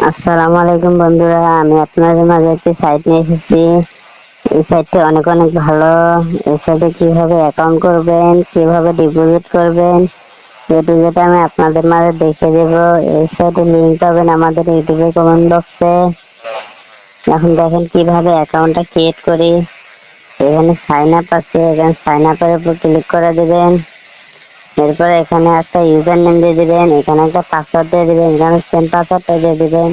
আসসালামু আলাইকুম বন্ধুরা, আমি আপনাদের মাঝে একটি সাইট নিয়ে এসেছি। এই সাইটটি অনেক অনেক ভালো। এই সাইটে কিভাবে অ্যাকাউন্ট করবেন, কিভাবে ডিপোজিট করবেন, যেটা আমি আপনাদের মাঝে দেখিয়ে দেব। এই সাইটে লিঙ্ক পাবেন আমাদের ইউটিউবে কমেন্ট বক্সে। এখন দেখেন কিভাবে অ্যাকাউন্টটা ক্রিয়েট করি। এখানে সাইন আপ আছে, এখানে সাইন আপের উপর ক্লিক করে দিবেন। এরপরে এখানে একটা ইউজার নেম দিয়ে দিবেন, এখানে একটা পাসওয়ার্ড দিয়ে দিবেন, এখানে সেম পাসওয়ার্ডটা দিয়ে দিবেন।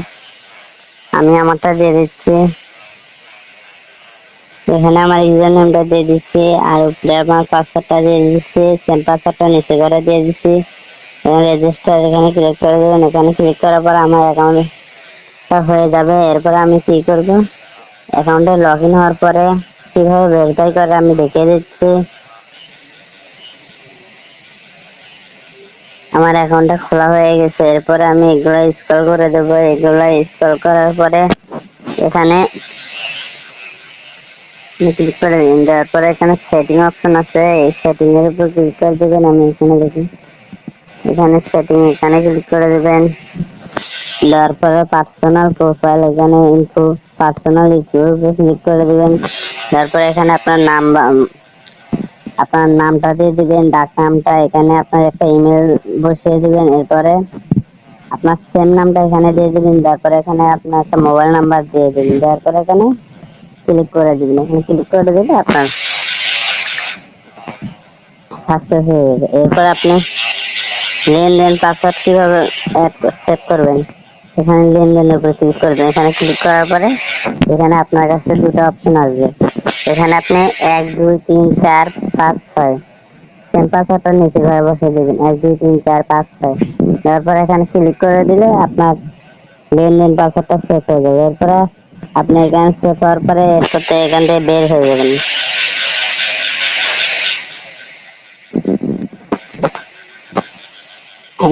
আমি আমারটা দিয়ে দিচ্ছি। এখানে আমার ইউজার নেমটা দিয়ে দিচ্ছি, আর উপরে আমার পাসওয়ার্ডটা দিয়ে দিচ্ছি, সেম পাসওয়ার্ডটা নিচে করে দিয়ে দিচ্ছি। এখানে রেজিস্টার এখানে ক্লিক করে দেবেন। এখানে ক্লিক করার পর আমার অ্যাকাউন্টটা হয়ে যাবে। এরপরে আমি কি করব, অ্যাকাউন্টে লগ ইন হওয়ার পরে কিভাবে ভেরিফাই করে আমি দেখিয়ে দিচ্ছি। আমার অ্যাকাউন্টটা খোলা হয়ে গেছে। এরপরে আমি এগুলো স্ক্রল করে দেবো। এগুলো স্ক্রল করার পরে এখানে ক্লিক করে দিন। দেওয়ার পরে এখানে সেটিং অপশন আছে, এই সেটিং এর উপর ক্লিক করে দেবেন। আমি এখানে দেখি, এখানে সেটিং, এখানে ক্লিক করে দেবেন। দেওয়ার পরে পার্সোনাল প্রোফাইল, এখানে ইনফো পার্সোনাল ইস্যুর উপর ক্লিক করে দেবেন। তারপরে এখানে আপনার নামটা দিয়ে দিবেন, ডাক নামটা। এখানে আপনার একটা ইমেল বসিয়ে দিবেন। এরপরে আপনার সেম নামটা এখানে দিয়ে দিবেন। তারপরে এখানে আপনার একটা মোবাইল নাম্বার দিয়ে দিবেন। তারপরে এখানে ক্লিক করে দিবেন। এখানে ক্লিক করে দিলে আপনার সাকসেস হয়ে যাবে। এরপর আপনি লেনদেন পাসওয়ার্ড কিভাবে সেট করবেন, এখানে লেনদেনের উপর ক্লিক করবেন। এখানে ক্লিক করার পরে এখানে আপনার কাছে দুটো অপশন আসবে। এখানে আপনি 1 2 3 4 5 6 সেম পাসওয়ার্ডটা নিচে ঘরে বসিয়ে দেবেন। 1 2 3 4 5 6। তারপর এখানে ক্লিক করে দিলে আপনার লেনদেন পাসওয়ার্ডটা সেট হয়ে যাবে। এরপরে আপনি এখানে সেট হওয়ার পরে এখান থেকে বের হয়ে যাবেন।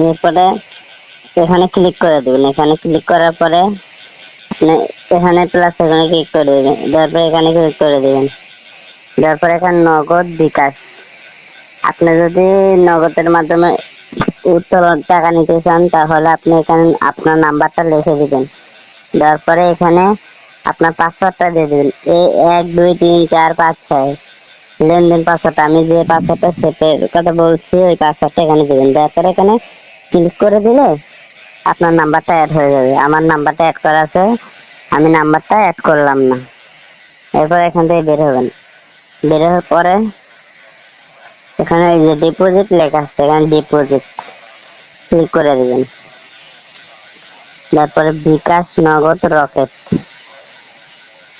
এরপরে এখানে ক্লিক করে দেবেন। এখানে ক্লিক করার পরে এখানে প্লাস এখানে ক্লিক করে দেবেন। তারপরে এখানে ক্লিক করে দেবেন। তারপরে এখানে নগদ বিকাশ, আপনি যদি নগদের মাধ্যমে উত্তোলন টাকা নিতে চান তাহলে আপনি এখানে আপনার নাম্বারটা লিখে দিবেন। তারপরে এখানে আপনার পাসওয়ার্ডটা দিয়ে দেবেন। 1 2 3 4 5 6 লেনদেন পাসওয়ার্ড, আমি যে পাসওয়ার্ডটা সেটের কথা বলছি ওই পাসওয়ার্ডটা এখানে দেবেন। তারপরে এখানে ক্লিক করে দিলে আপনার নাম্বারটা অ্যাড হয়ে যাবে। আমার নাম্বারটা অ্যাড করা আছে, আমি নাম্বারটা অ্যাড করলাম না। এরপর এখান থেকে বের হবেন। বের হওয়ার পরে এখানে এই যে ডিপোজিট লেখা আছে, এখানে ডিপোজিট ক্লিক করে দেবেন। তারপরে বিকাশ, নগদ, রকেট,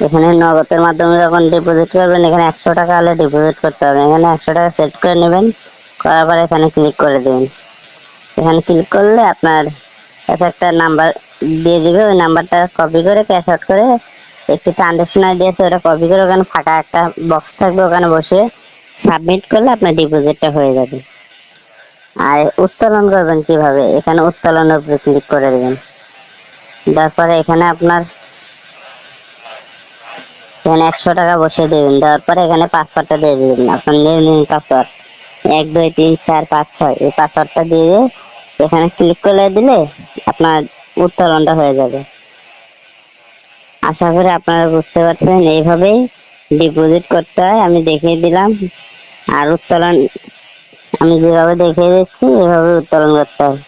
এখানে নগদের মাধ্যমে যখন ডিপোজিট করবেন এখানে 100 টাকা হলে ডিপোজিট করতে হবে। এখানে 100 টাকা সেট করে নেবেন। করার পরে এখানে ক্লিক করে দেবেন। এখানে ক্লিক করলে আপনার কাছে একটা নাম্বার দিয়ে দিবে। ওই নাম্বারটা কপি করে ক্যাশ আউট করে একটি ট্রানজাকশন আইডি আছে, ওটা কপি করে ওখানে ফাঁকা একটা বক্স থাকবে, ওখানে বসে সাবমিট করলে আপনার ডিপোজিটটা হয়ে যাবে। আর উত্তোলন করবেন কিভাবে, এখানে উত্তোলনের উপরে ক্লিক করে দেবেন। তারপরে এখানে আপনার এখানে 100 টাকা বসিয়ে দেবেন। দেওয়ার পরে এখানে পাসওয়ার্ডটা দিয়ে দেবেন, আপনার লেনদেন পাসওয়ার্ড 1 2 3 4 5 6, এই পাসওয়ার্ডটা দিয়ে এখানে ক্লিক করে দিলে আপনার উত্তোলনটা হয়ে যাবে। আশা করি আপনারা বুঝতে পারছেন। এইভাবেই ডিপোজিট করতে হয়, আমি দেখিয়ে দিলাম। আর উত্তোলন আমি যেভাবে দেখিয়ে দিচ্ছি এভাবে উত্তোলন করতে হয়।